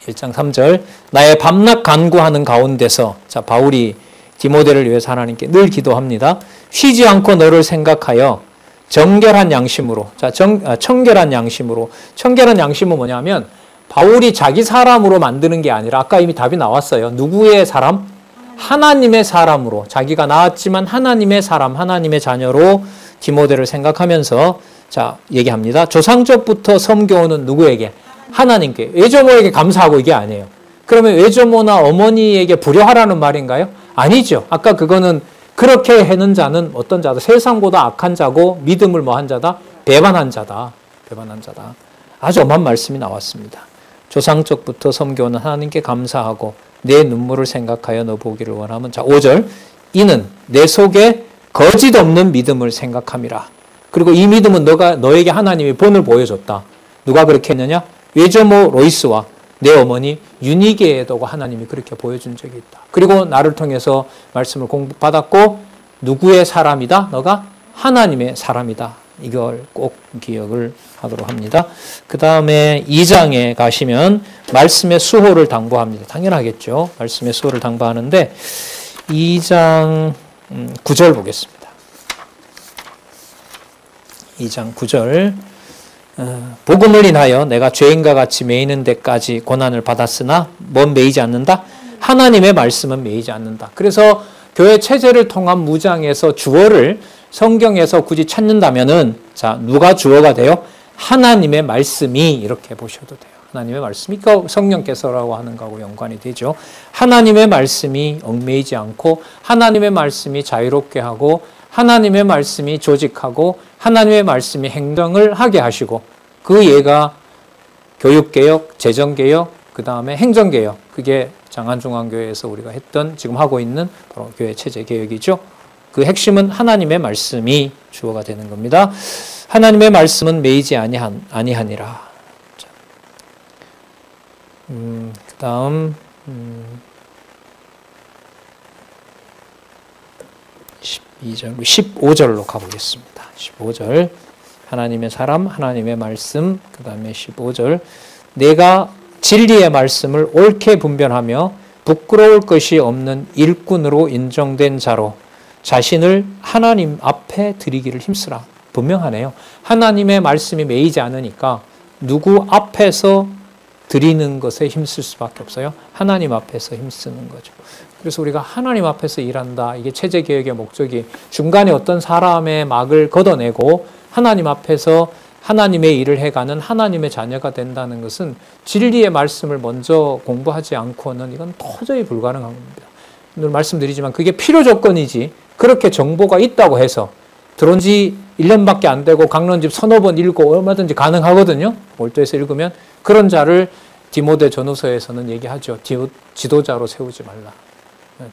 1장 3절. 나의 밤낮 간구하는 가운데서, 자, 바울이 디모데를 위해서 하나님께 늘 기도합니다. 쉬지 않고 너를 생각하여 정결한 양심으로. 자, 청결한 양심으로. 청결한 양심은 뭐냐면 바울이 자기 사람으로 만드는 게 아니라 아까 이미 답이 나왔어요. 누구의 사람? 하나님의 사람으로. 자기가 낳았지만 하나님의 사람, 하나님의 자녀로 디모데를 생각하면서 자, 얘기합니다. 조상적부터 섬겨오는 누구에게? 하나님께. 외조모에게 감사하고 이게 아니에요. 그러면 외조모나 어머니에게 불효하라는 말인가요? 아니죠. 아까 그거는 그렇게 해는 자는 어떤 자다? 세상보다 악한 자고 믿음을 뭐한 자다? 배반한 자다. 배반한 자다. 아주 엄한 말씀이 나왔습니다. 조상적부터 섬겨오는 하나님께 감사하고 내 눈물을 생각하여 너 보기를 원하면 자 5절 이는 내 속에 거짓 없는 믿음을 생각함이라. 그리고 이 믿음은 너에게 하나님이 본을 보여줬다. 누가 그렇게 했느냐? 외조모 로이스와 내 어머니 유니게에도 하나님이 그렇게 보여준 적이 있다. 그리고 나를 통해서 말씀을 공부받았고 누구의 사람이다? 너가 하나님의 사람이다. 이걸 꼭 기억을 하도록 합니다. 그 다음에 2장에 가시면 말씀의 수호를 당부합니다. 당연하겠죠. 말씀의 수호를 당부하는데 2장 9절 보겠습니다. 2장 9절 복음을 인하여 내가 죄인과 같이 매이는 데까지 고난을 받았으나 뭔 매이지 않는다? 하나님의 말씀은 매이지 않는다. 그래서 교회 체제를 통한 무장에서 주어를 성경에서 굳이 찾는다면은 자 누가 주어가 돼요? 하나님의 말씀이 이렇게 보셔도 돼요. 하나님의 말씀이 성령께서라고 하는 거하고 연관이 되죠. 하나님의 말씀이 얽매이지 않고 하나님의 말씀이 자유롭게 하고 하나님의 말씀이 조직하고 하나님의 말씀이 행정을 하게 하시고 그 예가 교육개혁, 재정개혁, 그 다음에 행정개혁 그게 장안중앙교회에서 우리가 했던 지금 하고 있는 바로 교회 체제 개혁이죠. 그 핵심은 하나님의 말씀이 주어가 되는 겁니다. 하나님의 말씀은 매이지 아니하니라. 그 다음 12절, 15절로 가보겠습니다. 15절 하나님의 사람, 하나님의 말씀 그 다음에 15절 내가 진리의 말씀을 옳게 분별하며 부끄러울 것이 없는 일꾼으로 인정된 자로 자신을 하나님 앞에 드리기를 힘쓰라. 분명하네요. 하나님의 말씀이 매이지 않으니까 누구 앞에서 드리는 것에 힘쓸 수밖에 없어요. 하나님 앞에서 힘쓰는 거죠. 그래서 우리가 하나님 앞에서 일한다. 이게 체제개혁의 목적이 중간에 어떤 사람의 막을 걷어내고 하나님 앞에서 하나님의 일을 해가는 하나님의 자녀가 된다는 것은 진리의 말씀을 먼저 공부하지 않고는 이건 도저히 불가능한 겁니다. 늘 말씀드리지만 그게 필요 조건이지 그렇게 정보가 있다고 해서 들어온 지 1년밖에 안 되고 강론집 서너 번 읽고 얼마든지 가능하거든요. 몰두해서 읽으면 그런 자를 디모데 전후서에서는 얘기하죠. 지도자로 세우지 말라.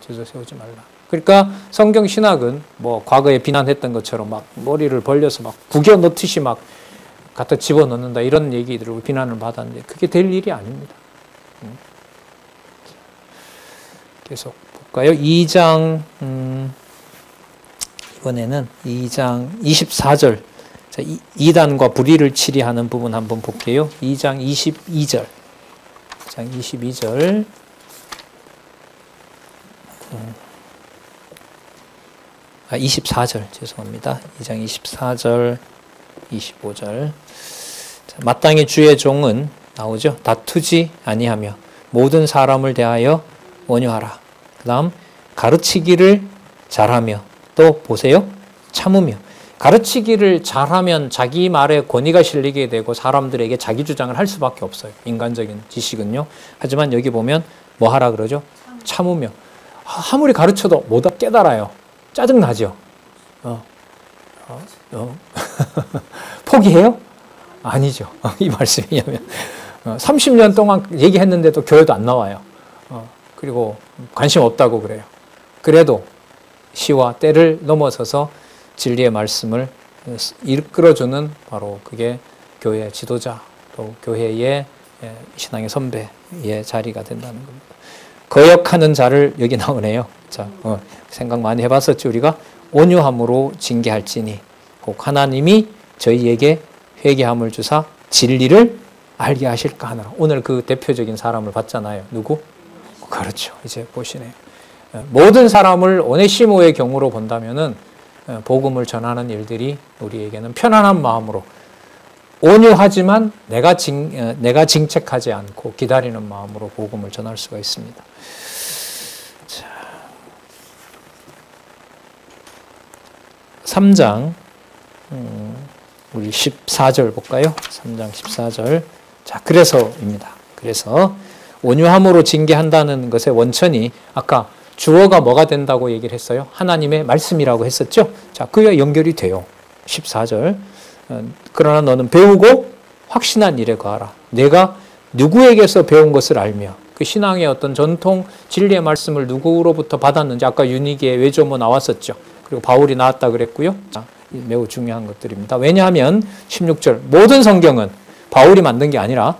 지도자 세우지 말라. 그러니까 성경 신학은 뭐 과거에 비난했던 것처럼 막 머리를 벌려서 막 구겨 넣듯이 막 갖다 집어넣는다 이런 얘기들을 비난을 받았는데 그게 될 일이 아닙니다. 계속 볼까요? 2장 이번에는 2장 24절 자, 이단과 불의를 치리하는 부분 한번 볼게요. 2장 22절 22절 24절 죄송합니다. 2장 24절 25절 자, 마땅히 주의 종은 나오죠. 다투지 아니하며 모든 사람을 대하여 온유하라. 그 다음 가르치기를 잘하며 또 보세요. 참으며 가르치기를 잘하면 자기 말에 권위가 실리게 되고 사람들에게 자기 주장을 할 수밖에 없어요. 인간적인 지식은요. 하지만 여기 보면 뭐 하라 그러죠? 참으며 아무리 가르쳐도 못 깨달아요. 짜증나죠. 포기해요? 아니죠. 이 말씀이냐면 30년 동안 얘기했는데도 교회도 안 나와요. 그리고 관심 없다고 그래요. 그래도 시와 때를 넘어서서 진리의 말씀을 이끌어주는 바로 그게 교회의 지도자, 또 교회의 신앙의 선배의 자리가 된다는 겁니다. 거역하는 자를 여기 나오네요. 자, 생각 많이 해봤었지 우리가? 온유함으로 징계할지니 혹 하나님이 저희에게 회개함을 주사 진리를 알게 하실까 하느라. 오늘 그 대표적인 사람을 봤잖아요. 누구? 그렇죠. 이제 보시네요. 모든 사람을 오네시모의 경우로 본다면은 복음을 전하는 일들이 우리에게는 편안한 마음으로 온유하지만 내가 징책하지 않고 기다리는 마음으로 복음을 전할 수가 있습니다. 자, 3장 우리 14절 볼까요? 3장 14절. 자, 그래서입니다. 그래서 온유함으로 징계한다는 것의 원천이 아까 주어가 뭐가 된다고 얘기를 했어요? 하나님의 말씀이라고 했었죠? 자, 그와 연결이 돼요. 14절. 그러나 너는 배우고 확신한 일에 거하라. 내가 누구에게서 배운 것을 알며 그 신앙의 어떤 전통 진리의 말씀을 누구로부터 받았는지 아까 유니기의 외조모 나왔었죠. 그리고 바울이 나왔다 그랬고요. 자, 매우 중요한 것들입니다. 왜냐하면 16절 모든 성경은 바울이 만든 게 아니라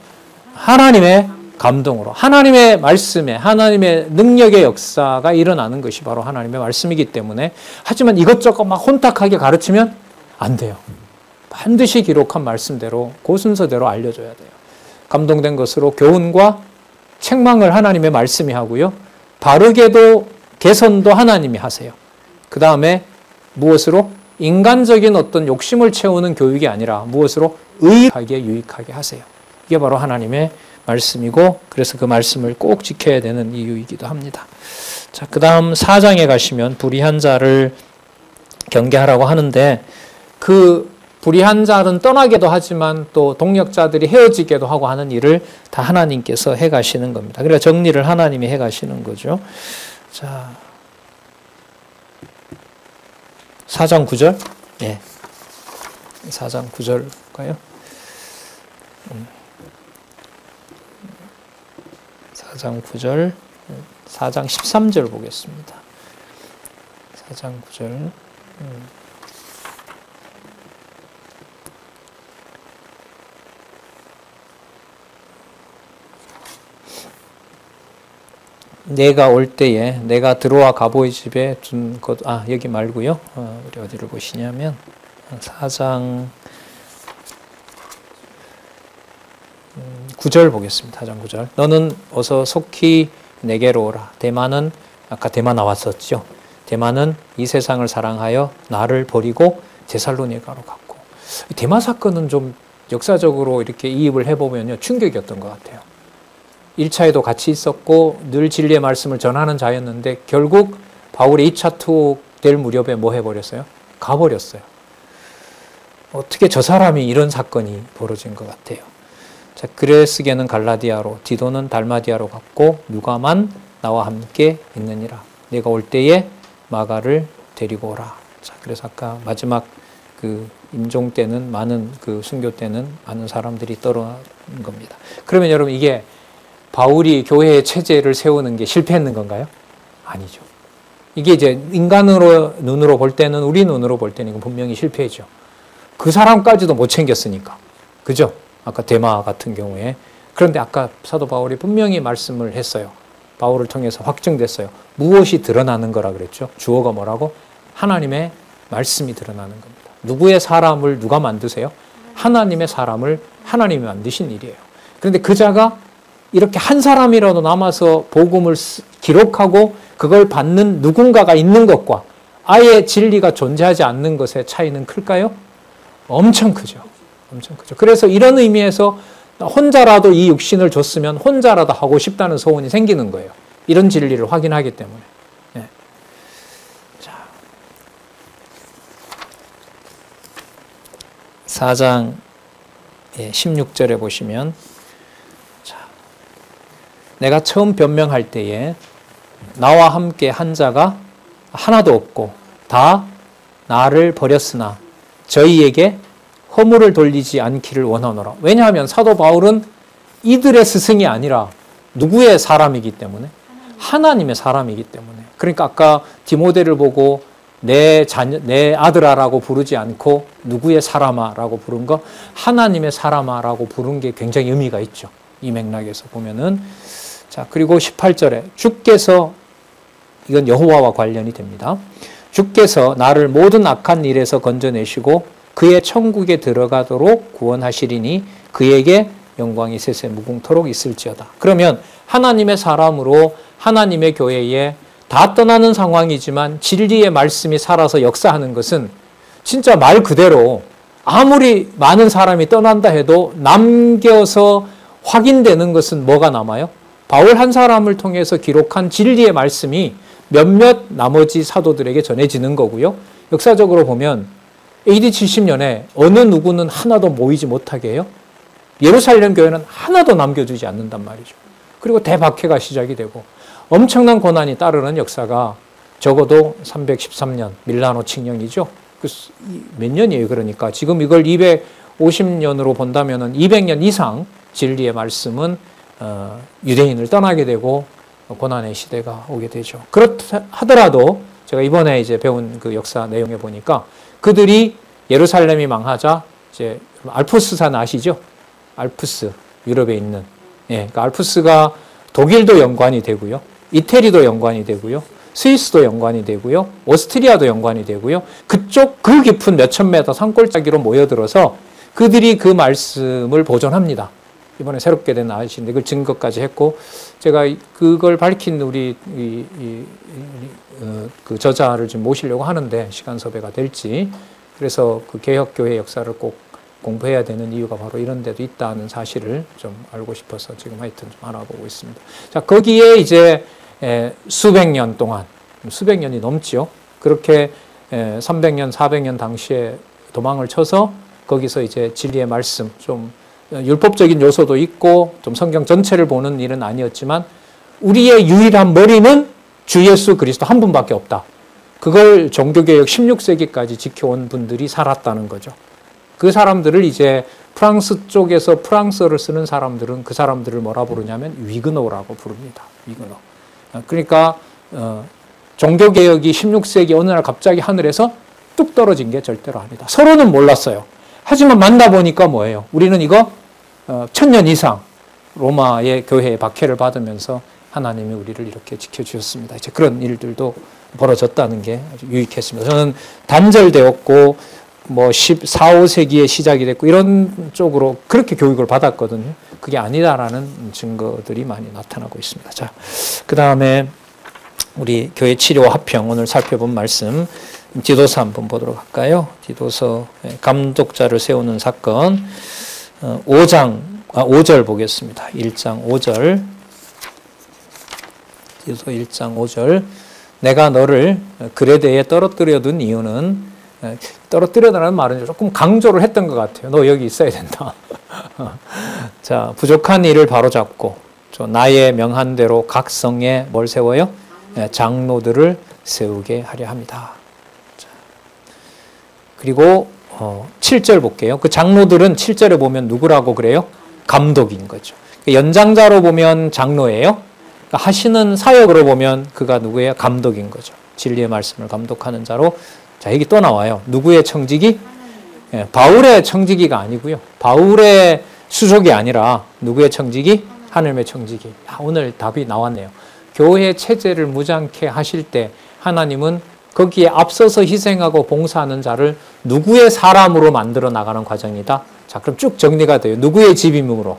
하나님의 감동으로 하나님의 말씀에 하나님의 능력의 역사가 일어나는 것이 바로 하나님의 말씀이기 때문에 하지만 이것저것 막 혼탁하게 가르치면 안 돼요. 반드시 기록한 말씀대로 그 순서대로 알려줘야 돼요. 감동된 것으로 교훈과 책망을 하나님의 말씀이 하고요. 바르게도 개선도 하나님이 하세요. 그 다음에 무엇으로? 인간적인 어떤 욕심을 채우는 교육이 아니라 무엇으로? 의하게 유익하게 하세요. 이게 바로 하나님의 말씀이고 그래서 그 말씀을 꼭 지켜야 되는 이유이기도 합니다. 자, 그 다음 4장에 가시면 불의한 자를 경계하라고 하는데 그 불의한 자는 떠나게도 하지만 또 동력자들이 헤어지게도 하고 하는 일을 다 하나님께서 해가시는 겁니다. 그래서 정리를 하나님이 해가시는 거죠. 자, 4장 9절? 예. 4장 9절일까요? 4장 9절, 4장 13절 보겠습니다. 4장 9절. 내가 올 때에 내가 들어와 가보의 집에 둔 것, 여기 말고요. 우리 어디를 보시냐면 4장 9절 보겠습니다. 4장 9절. 너는 어서 속히 내게로 오라. 대만은 아까 대만 나왔었죠. 대만은 이 세상을 사랑하여 나를 버리고 데살로니가로 갔고. 대마 사건은 좀 역사적으로 이렇게 이입을 해보면요 충격이었던 것 같아요. 1차에도 같이 있었고 늘 진리의 말씀을 전하는 자였는데 결국 바울이 2차 투옥될 무렵에 뭐 해버렸어요? 가버렸어요. 어떻게 저 사람이 이런 사건이 벌어진 것 같아요. 자, 그레스게는 갈라디아로, 디도는 달마디아로 갔고 누가만 나와 함께 있느니라. 내가 올 때에 마가를 데리고 오라. 자, 그래서 아까 마지막 그 임종 때는 많은 그 순교 때는 많은 사람들이 떠난 겁니다. 그러면 여러분 이게 바울이 교회의 체제를 세우는 게 실패했는 건가요? 아니죠. 이게 이제 인간으로 눈으로 볼 때는 우리 눈으로 볼 때는 이건 분명히 실패죠. 그 사람까지도 못 챙겼으니까. 그죠? 아까 데마 같은 경우에. 그런데 아까 사도 바울이 분명히 말씀을 했어요. 바울을 통해서 확증됐어요. 무엇이 드러나는 거라 그랬죠? 주어가 뭐라고? 하나님의 말씀이 드러나는 겁니다. 누구의 사람을 누가 만드세요? 하나님의 사람을 하나님이 만드신 일이에요. 그런데 그 자가 이렇게 한 사람이라도 남아서 복음을 기록하고 그걸 받는 누군가가 있는 것과 아예 진리가 존재하지 않는 것의 차이는 클까요? 엄청 크죠. 엄청 크죠. 그래서 이런 의미에서 혼자라도 이 육신을 줬으면 혼자라도 하고 싶다는 소원이 생기는 거예요. 이런 진리를 확인하기 때문에. 네. 자, 4장 16절에 보시면 내가 처음 변명할 때에 나와 함께 한 자가 하나도 없고 다 나를 버렸으나 저희에게 허물을 돌리지 않기를 원하노라. 왜냐하면 사도 바울은 이들의 스승이 아니라 누구의 사람이기 때문에? 하나님의 사람이기 때문에. 그러니까 아까 디모데를 보고 내 아들아라고 부르지 않고 누구의 사람아라고 부른 거, 하나님의 사람아라고 부른 게 굉장히 의미가 있죠. 이 맥락에서 보면은. 자, 그리고 18절에 주께서, 이건 여호와와 관련이 됩니다. 주께서 나를 모든 악한 일에서 건져내시고 그의 천국에 들어가도록 구원하시리니 그에게 영광이 세세 무궁토록 있을지어다. 그러면 하나님의 사람으로 하나님의 교회에 다 떠나는 상황이지만 진리의 말씀이 살아서 역사하는 것은 진짜 말 그대로 아무리 많은 사람이 떠난다 해도 남겨서 확인되는 것은 뭐가 남아요? 바울 한 사람을 통해서 기록한 진리의 말씀이 몇몇 나머지 사도들에게 전해지는 거고요. 역사적으로 보면 AD 70년에 어느 누구는 하나도 모이지 못하게 해요. 예루살렘 교회는 하나도 남겨주지 않는단 말이죠. 그리고 대박해가 시작이 되고 엄청난 고난이 따르는 역사가 적어도 313년 밀라노 칙령이죠. 몇 년이에요? 그러니까 지금 이걸 250년으로 본다면 200년 이상 진리의 말씀은 유대인을 떠나게 되고 고난의 시대가 오게 되죠. 그렇다 하더라도 제가 이번에 이제 배운 그 역사 내용에 보니까 그들이 예루살렘이 망하자 이제 알프스산 아시죠? 알프스, 유럽에 있는. 예, 그러니까 알프스가 독일도 연관이 되고요. 이태리도 연관이 되고요. 스위스도 연관이 되고요. 오스트리아도 연관이 되고요. 그쪽 그 깊은 몇천 메터 산골짜기로 모여들어서 그들이 그 말씀을 보존합니다. 이번에 새롭게 된 아이신데 그걸 증거까지 했고, 제가 그걸 밝힌 우리 그 저자를 좀 모시려고 하는데 시간 섭외가 될지. 그래서 그 개혁교회 역사를 꼭 공부해야 되는 이유가 바로 이런 데도 있다는 사실을 좀 알고 싶어서 지금 하여튼 좀 알아보고 있습니다. 자, 거기에 이제 수백 년 동안, 수백 년이 넘지요. 그렇게 300년, 400년 당시에 도망을 쳐서 거기서 이제 진리의 말씀, 좀 율법적인 요소도 있고 좀 성경 전체를 보는 일은 아니었지만 우리의 유일한 머리는 주 예수 그리스도 한 분밖에 없다. 그걸 종교개혁 16세기까지 지켜온 분들이 살았다는 거죠. 그 사람들을 이제 프랑스 쪽에서 프랑스어를 쓰는 사람들은 그 사람들을 뭐라 부르냐면 위그노라고 부릅니다. 위그노. 그러니까 종교개혁이 16세기 어느 날 갑자기 하늘에서 뚝 떨어진 게 절대로 아니다. 서로는 몰랐어요. 하지만 만나보니까 뭐예요? 우리는 이거 1000년 이상 로마의 교회의 박해를 받으면서 하나님이 우리를 이렇게 지켜주셨습니다. 이제 그런 일들도 벌어졌다는 게 아주 유익했습니다. 저는 단절되었고 뭐 14, 5세기에 시작이 됐고 이런 쪽으로 그렇게 교육을 받았거든요. 그게 아니다라는 증거들이 많이 나타나고 있습니다. 자, 그 다음에 우리 교회 치료 화평 오늘 살펴본 말씀 디도서 한번 보도록 할까요? 디도서 감독자를 세우는 사건 5절 보겠습니다. 1장 5절 디도서 1장 5절 내가 너를 그레데에 떨어뜨려 둔 이유는 떨어뜨려달라는 말은 조금 강조를 했던 것 같아요. 너 여기 있어야 된다. 자, 부족한 일을 바로잡고 나의 명한 대로 각 성에 뭘 세워요? 장로들을 세우게 하려 합니다. 자, 그리고 7절 볼게요. 그 장로들은 7절에 보면 누구라고 그래요? 감독인 거죠. 연장자로 보면 장로예요. 하시는 사역으로 보면 그가 누구예요? 감독인 거죠. 진리의 말씀을 감독하는 자로. 자, 여기 또 나와요. 누구의 청지기? 바울의 청지기가 아니고요. 바울의 수속이 아니라 누구의 청지기? 하나님의 청지기. 오늘 답이 나왔네요. 교회 체제를 무장케 하실 때 하나님은 거기에 앞서서 희생하고 봉사하는 자를 누구의 사람으로 만들어 나가는 과정이다. 자, 그럼 쭉 정리가 돼요. 누구의 집임으로?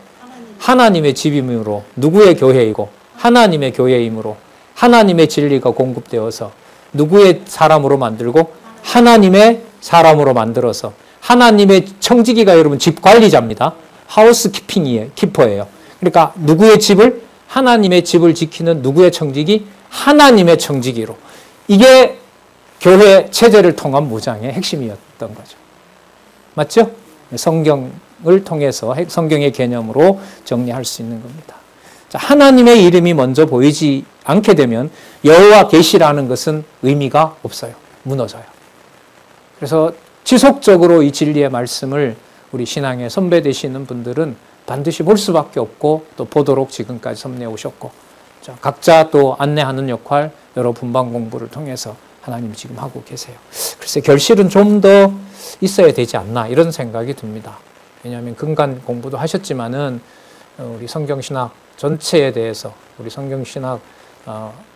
하나님의 집임으로. 누구의 교회이고? 하나님의 교회이므로. 하나님의 진리가 공급되어서 누구의 사람으로 만들고? 하나님의 사람으로 만들어서 하나님의 청지기가 여러분 집 관리자입니다. 하우스 키퍼예요. 그러니까 누구의 집을? 하나님의 집을 지키는 누구의 청지기? 하나님의 청지기로. 이게 교회 체제를 통한 무장의 핵심이었던 거죠. 맞죠? 성경을 통해서 성경의 개념으로 정리할 수 있는 겁니다. 자, 하나님의 이름이 먼저 보이지 않게 되면 여호와 계시라는 것은 의미가 없어요. 무너져요. 그래서 지속적으로 이 진리의 말씀을 우리 신앙의 선배 되시는 분들은 반드시 볼 수밖에 없고 또 보도록 지금까지 섭리해 오셨고, 자, 각자 또 안내하는 역할 여러 분방 공부를 통해서 하나님 지금 하고 계세요. 글쎄 결실은 좀 더 있어야 되지 않나 이런 생각이 듭니다. 왜냐하면 근간 공부도 하셨지만은 우리 성경신학 전체에 대해서 우리 성경신학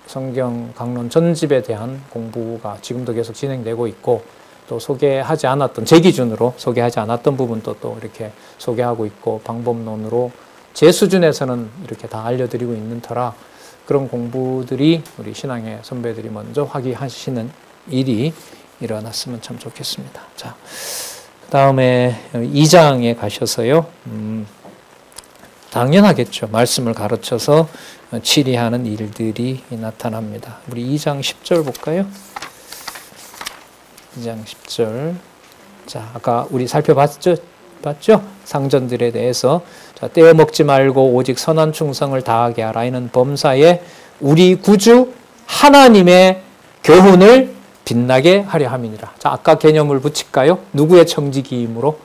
성경 강론 전집에 대한 공부가 지금도 계속 진행되고 있고, 또 소개하지 않았던, 제 기준으로 소개하지 않았던 부분도 또 이렇게 소개하고 있고, 방법론으로 제 수준에서는 이렇게 다 알려드리고 있는 터라 그런 공부들이 우리 신앙의 선배들이 먼저 하시는 일이 일어났으면 참 좋겠습니다. 자, 그 다음에 2장에 가셔서요. 당연하겠죠. 말씀을 가르쳐서 치리하는 일들이 나타납니다. 우리 2장 10절 볼까요? 2장 10절. 자, 아까 우리 살펴봤죠? 상전들에 대해서. 자, 떼어 먹지 말고 오직 선한 충성을 다하게 하라. 이는 범사에 우리 구주 하나님의 교훈을 빛나게 하려 함이니라. 자, 아까 개념을 붙일까요? 누구의 청지기이므로?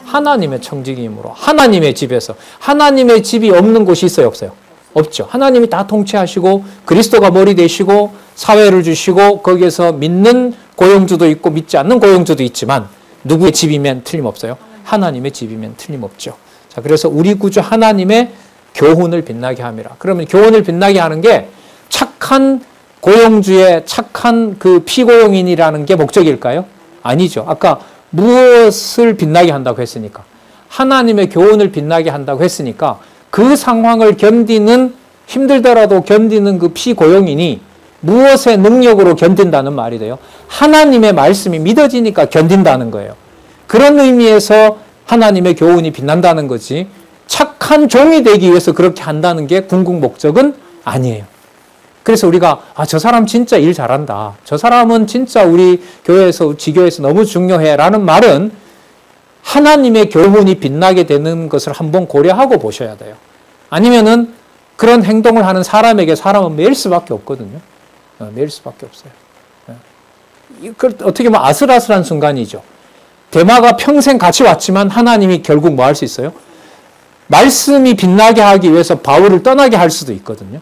하나님의 청지기이므로. 하나님의 집에서. 하나님의 집이 없는 곳이 있어요, 없어요? 없죠. 하나님이 다 통치하시고 그리스도가 머리 되시고 사회를 주시고 거기에서 믿는 고용주도 있고 믿지 않는 고용주도 있지만 누구의 집이면 틀림없어요? 하나님의 집이면 틀림없죠. 자, 그래서 우리 구주 하나님의 교훈을 빛나게 함이라. 그러면 교훈을 빛나게 하는 게 착한 고용주의 착한 그 피고용인이라는 게 목적일까요? 아니죠. 아까 무엇을 빛나게 한다고 했으니까, 하나님의 교훈을 빛나게 한다고 했으니까 그 상황을 견디는, 힘들더라도 견디는 그 피고용인이 무엇의 능력으로 견딘다는 말이 돼요? 하나님의 말씀이 믿어지니까 견딘다는 거예요. 그런 의미에서 하나님의 교훈이 빛난다는 거지, 착한 종이 되기 위해서 그렇게 한다는 게 궁극 목적은 아니에요. 그래서 우리가 저 사람 진짜 일 잘한다, 저 사람은 진짜 우리 교회에서 지교에서 너무 중요해 라는 말은 하나님의 교훈이 빛나게 되는 것을 한번 고려하고 보셔야 돼요. 아니면은 그런 행동을 하는 사람에게 사람은 매일 수밖에 없거든요. 매일 수밖에 없어요. 어떻게 보면 아슬아슬한 순간이죠. 데마가 평생 같이 왔지만 하나님이 결국 뭐 할 수 있어요? 말씀이 빛나게 하기 위해서 바울을 떠나게 할 수도 있거든요.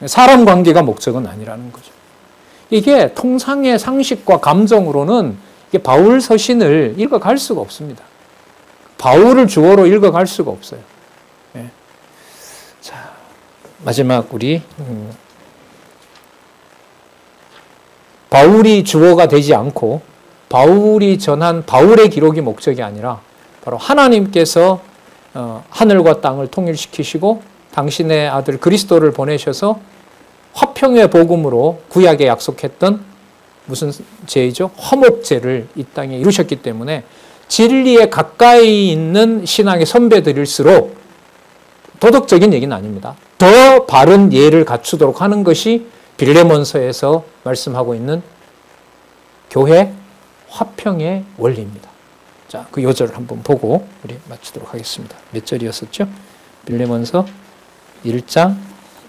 사람 관계가 목적은 아니라는 거죠. 이게 통상의 상식과 감정으로는 이게 바울 서신을 읽어갈 수가 없습니다. 바울을 주어로 읽어갈 수가 없어요. 네. 자, 마지막 우리 바울이 주어가 되지 않고 바울이 전한 바울의 기록이 목적이 아니라 바로 하나님께서 하늘과 땅을 통일시키시고 당신의 아들 그리스도를 보내셔서 화평의 복음으로 구약에 약속했던 무슨 죄이죠? 화목죄를 이 땅에 이루셨기 때문에 진리에 가까이 있는 신앙의 선배들일수록, 도덕적인 얘기는 아닙니다, 더 바른 예를 갖추도록 하는 것이 빌레몬서에서 말씀하고 있는 교회 화평의 원리입니다. 자, 그 요절을 한번 보고 우리 마치도록 하겠습니다. 몇 절이었었죠? 빌레몬서 1장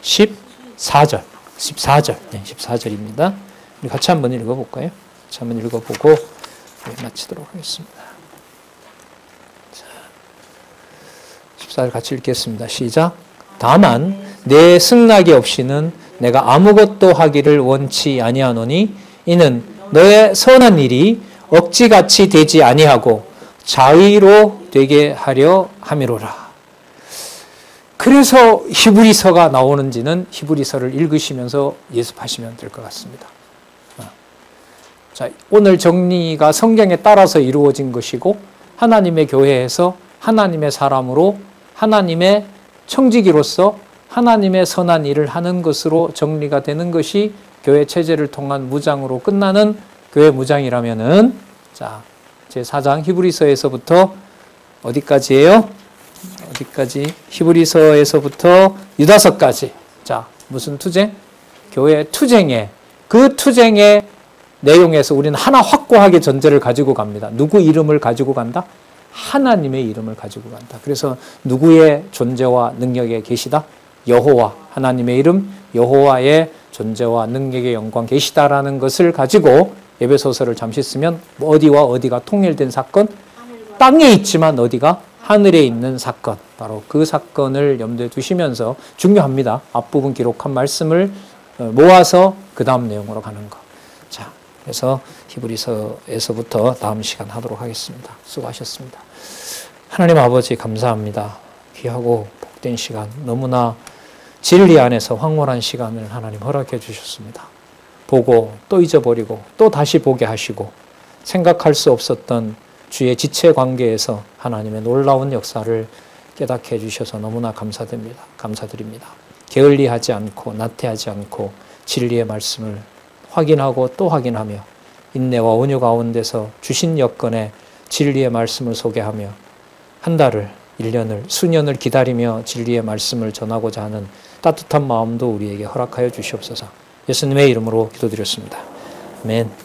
14절. 14절. 네, 14절입니다. 우리 같이 한번 읽어볼까요? 같이 한번 읽어보고 우리 마치도록 하겠습니다. 자, 14절 같이 읽겠습니다. 시작. 다만 내 승낙이 없이는 내가 아무것도 하기를 원치 아니하노니 이는 너의 선한 일이 억지같이 되지 아니하고 자의로 되게 하려 함이로라. 그래서 히브리서가 나오는지는 히브리서를 읽으시면서 예습하시면 될 것 같습니다. 자, 오늘 정리가 성경에 따라서 이루어진 것이고 하나님의 교회에서 하나님의 사람으로 하나님의 청지기로서 하나님의 선한 일을 하는 것으로 정리가 되는 것이 교회 체제를 통한 무장으로 끝나는 교회 무장이라면은, 자, 제4장 히브리서에서부터 어디까지예요? 어디까지? 히브리서에서부터 유다서까지. 자, 무슨 투쟁? 교회 투쟁에, 그 투쟁의 내용에서 우리는 하나 확고하게 전제를 가지고 갑니다. 누구 이름을 가지고 간다? 하나님의 이름을 가지고 간다. 그래서 누구의 존재와 능력에 계시다? 여호와, 하나님의 이름, 여호와의 존재와 능력의 영광 계시다라는 것을 가지고 에베소서를 잠시 쓰면 어디와 어디가 통일된 사건? 땅에 있지만 어디가? 하늘에 있는 사건. 바로 그 사건을 염두에 두시면서 중요합니다. 앞부분 기록한 말씀을 모아서 그 다음 내용으로 가는 거. 자, 그래서 히브리서에서부터 다음 시간 하도록 하겠습니다. 수고하셨습니다. 하나님 아버지 감사합니다. 귀하고 복된 시간, 너무나 진리 안에서 황홀한 시간을 하나님 허락해 주셨습니다. 보고 또 잊어버리고 또 다시 보게 하시고 생각할 수 없었던 주의 지체 관계에서 하나님의 놀라운 역사를 깨닫게 해주셔서 너무나 감사드립니다. 게을리하지 않고 나태하지 않고 진리의 말씀을 확인하고 또 확인하며 인내와 온유 가운데서 주신 여건에 진리의 말씀을 소개하며 한 달을 1년을 수년을 기다리며 진리의 말씀을 전하고자 하는 따뜻한 마음도 우리에게 허락하여 주시옵소서. 예수님의 이름으로 기도드렸습니다. 아멘.